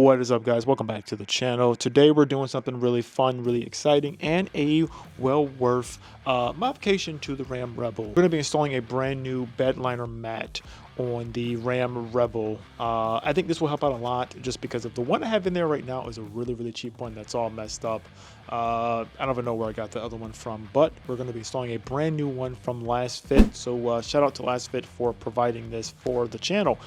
What is up, guys? Welcome back to the channel. Today we're doing something really fun, really exciting, and a well worth modification to the Ram Rebel. We're going to be installing a brand new bed liner mat on the Ram Rebel. I think this will help out a lot just because of the one I have in there right now is a really cheap one that's all messed up. I don't even know where I got the other one from, but we're going to be installing a brand new one from Lastfit. So shout out to Lastfit for providing this for the channel.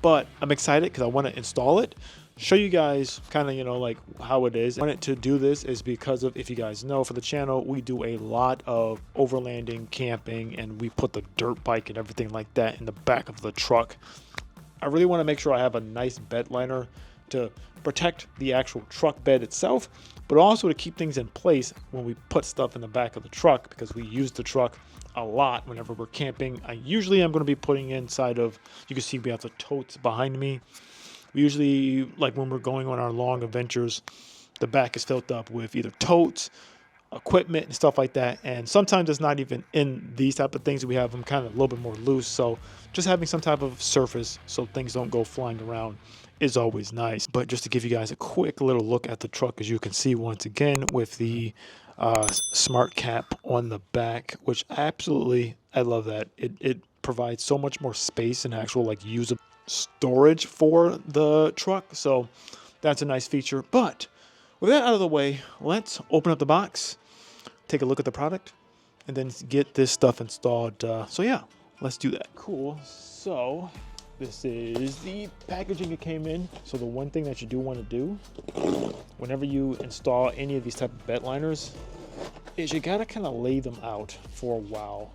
But I'm excited because I want to install it, show you guys kind of, like how it is. I wanted to do this is because of, if you guys know, for the channel, we do a lot of overlanding, camping, and we put the dirt bike and everything like that in the back of the truck. I really want to make sure I have a nice bed liner to protect the actual truck bed itself, but also to keep things in place when we put stuff in the back of the truck, because we use the truck a lot whenever we're camping. I usually am going to be putting inside of, you can see we have the totes behind me. We usually, like when we're going on our long adventures, the back is filled up with either totes, equipment, and stuff like that. And sometimes it's not even in these type of things. We have them kind of a little bit more loose. So just having some type of surface so things don't go flying around is always nice. But just to give you guys a quick little look at the truck, as you can see once again with the smart cap on the back, which absolutely, I love that. It provides so much more space and actual like usable storage for the truck. So that's a nice feature. But with that out of the way, let's open up the box, take a look at the product, and then get this stuff installed. So yeah, let's do that. Cool. So this is the packaging it came in. So the one thing that you do want to do whenever you install any of these type of bed liners is you gotta kind of lay them out for a while.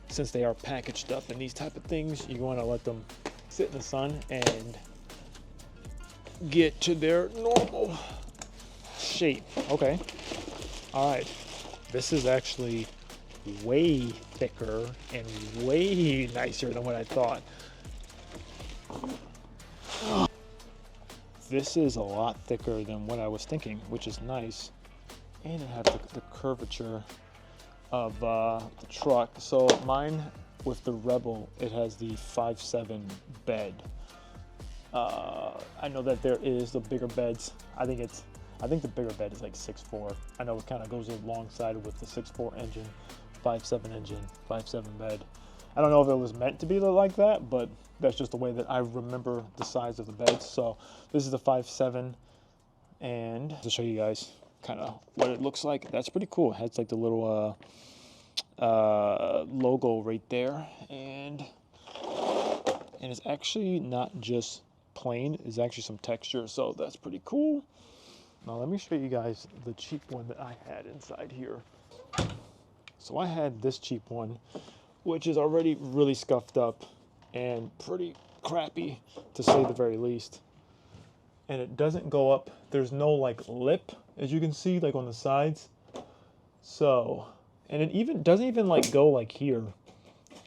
Since they are packaged up in these type of things, you want to let them sit in the sun and get to their normal shape. Okay. All right. This is actually way thicker and way nicer than what I thought. This is a lot thicker than what I was thinking, which is nice. And it has the curvature of the truck. So mine with the Rebel, it has the 5'7" bed. I know that there is the bigger beds. I think the bigger bed is like 6'4". I know it kind of goes alongside with the 6'4" engine, 5'7" engine, 5'7" bed. I don't know if it was meant to be like that, but that's just the way that I remember the size of the beds. So this is the 5'7", and to show you guys kind of what it looks like. That's pretty cool. It has like the little logo right there, and it's actually not just plain, it's actually some texture, so that's pretty cool. Now let me show you guys the cheap one that I had inside here. So I had this cheap one, which is already really scuffed up and pretty crappy to say the very least, and it doesn't go up. There's no like lip, as you can see, like on the sides. So, and it even doesn't even like go like here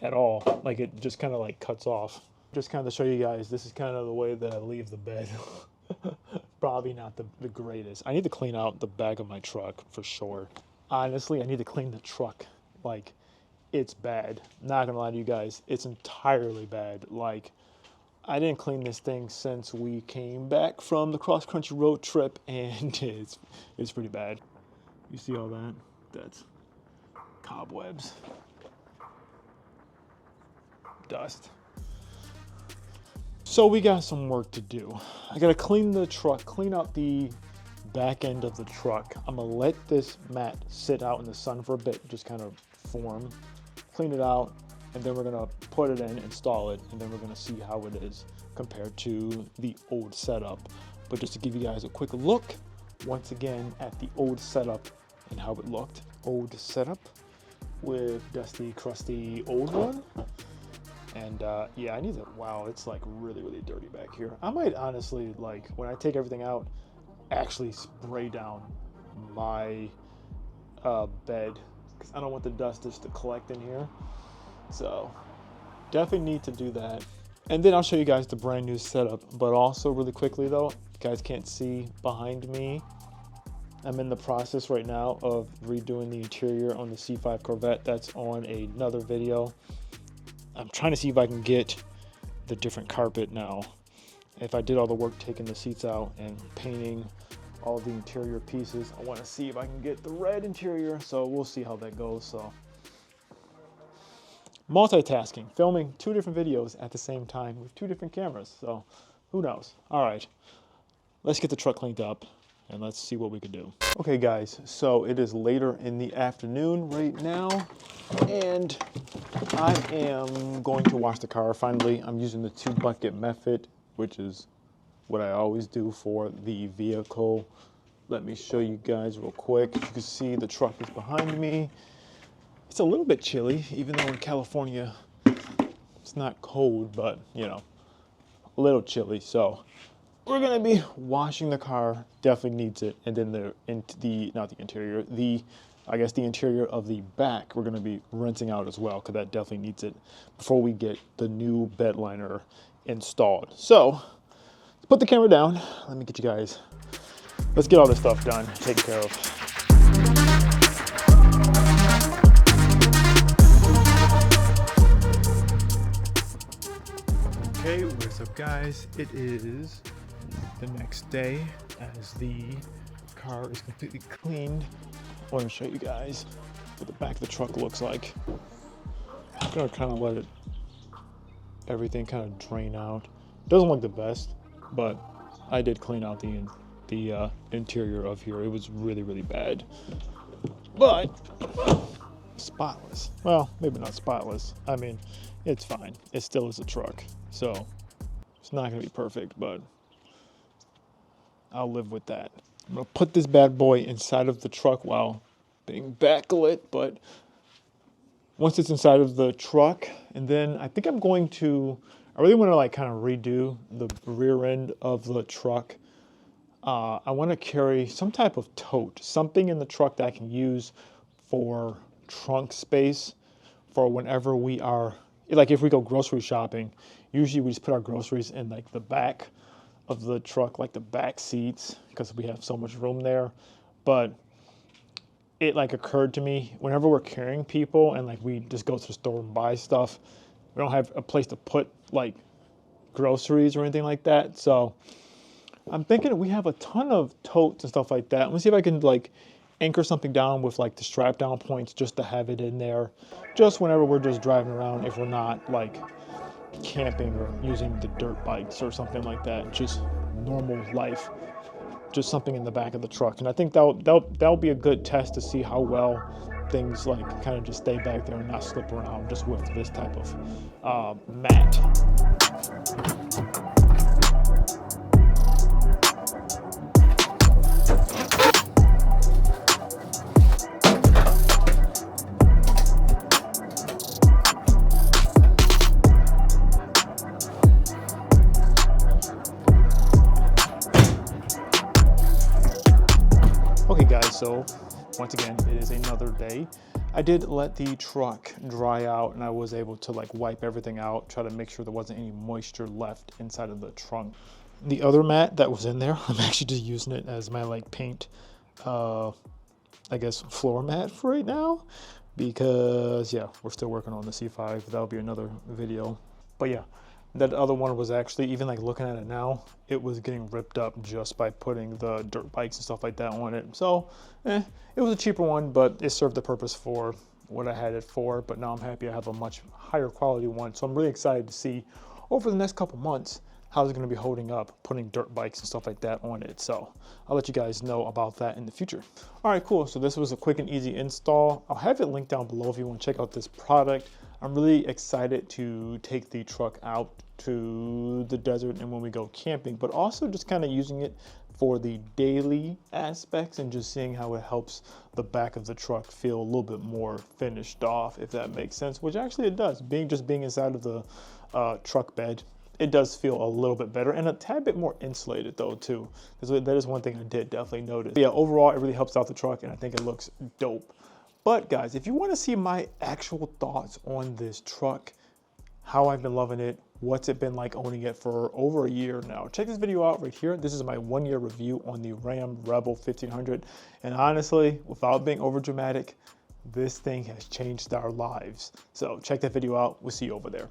at all. Like it just kind of like cuts off. Just kind of show you guys, this is kind of the way that I leave the bed. Probably not the greatest. I need to clean out the back of my truck for sure. Honestly, I need to clean the truck. Like, it's bad. Not gonna lie to you guys, it's entirely bad. Like, I didn't clean this thing since we came back from the cross-country road trip, and it's pretty bad. You see all that? That's cobwebs, dust. So we got some work to do. I gotta clean the truck, clean out the back end of the truck. I'm gonna let this mat sit out in the sun for a bit, just kind of form, clean it out, and then we're gonna put it in, install it, and then we're gonna see how it is compared to the old setup. But just to give you guys a quick look, once again, at the old setup and how it looked. Old setup with dusty, crusty old one. And yeah, I need to, wow, it's like really dirty back here. I might honestly, like, when I take everything out, actually spray down my bed, because I don't want the dust just to collect in here. So definitely need to do that. And then I'll show you guys the brand new setup. But also really quickly though, you guys can't see behind me, I'm in the process right now of redoing the interior on the C5 Corvette. That's on another video. I'm trying to see if I can get the different carpet now if I did all the work taking the seats out and painting all the interior pieces, I want to see if I can get the red interior, so we'll see how that goes. So multitasking, filming 2 different videos at the same time with 2 different cameras, so who knows. All right, let's get the truck cleaned up and let's see what we can do. Okay guys, so it is later in the afternoon right now, and I am going to wash the car. Finally, I'm using the 2-bucket method, which is what I always do for the vehicle. Let me show you guys real quick. As you can see, the truck is behind me. It's a little bit chilly, even though in California it's not cold, but you know, a little chilly. So we're gonna be washing the car, definitely needs it. And then not the interior, I guess the interior of the back, we're gonna be rinsing out as well, because that definitely needs it before we get the new bed liner installed. So let's put the camera down. Let me get you guys, let's get all this stuff done, taken care of. Okay, what's up guys? It is the next day as the car is completely cleaned. I want to show you guys what the back of the truck looks like. I'm gonna kind of let everything kind of drain out. Doesn't look the best, but I did clean out the interior of here. It was really, really bad, but spotless. Well, maybe not spotless. I mean, it's fine. It still is a truck, so it's not gonna be perfect, but I'll live with that. I'm gonna put this bad boy inside of the truck while being backlit, but once it's inside of the truck, and then I think I really want to like kind of redo the rear end of the truck. I want to carry some type of tote, something in the truck that I can use for trunk space for whenever we are, like if we go grocery shopping, usually we just put our groceries in like the back of the truck, like the back seats, because we have so much room there. But it like occurred to me, whenever we're carrying people and like we just go to the store and buy stuff, we don't have a place to put like groceries or anything like that. So I'm thinking we have a ton of totes and stuff like that. Let me see if I can like anchor something down with like the strap down points just to have it in there, just whenever we're just driving around, if we're not like camping or using the dirt bikes or something like that, just normal life, just something in the back of the truck. And I think that'll be a good test to see how well things like kind of just stay back there and not slip around just with this type of mat. Okay guys, so once again, it is another day. I did let the truck dry out and I was able to like wipe everything out, try to make sure there wasn't any moisture left inside of the trunk. The other mat that was in there, I'm actually just using it as my like paint, I guess floor mat for right now, because yeah, we're still working on the C5. That'll be another video. But yeah, that other one was actually, even like looking at it now, it was getting ripped up just by putting the dirt bikes and stuff like that on it. So it was a cheaper one, but it served the purpose for what I had it for. But now I'm happy I have a much higher quality one. So I'm really excited to see over the next couple months how it's going to be holding up, putting dirt bikes and stuff like that on it. So I'll let you guys know about that in the future. All right, cool. So this was a quick and easy install. I'll have it linked down below if you want to check out this product. I'm really excited to take the truck out to the desert and when we go camping, but also just kind of using it for the daily aspects and just seeing how it helps the back of the truck feel a little bit more finished off, if that makes sense, which actually it does. Being inside of the truck bed, it does feel a little bit better and a tad bit more insulated though too. That is one thing I did definitely notice. But yeah, overall it really helps out the truck and I think it looks dope. But guys, if you want to see my actual thoughts on this truck, how I've been loving it, what's it been like owning it for over a year now, check this video out right here. This is my 1-year review on the Ram Rebel 1500. And honestly, without being over dramatic, this thing has changed our lives. So check that video out. We'll see you over there.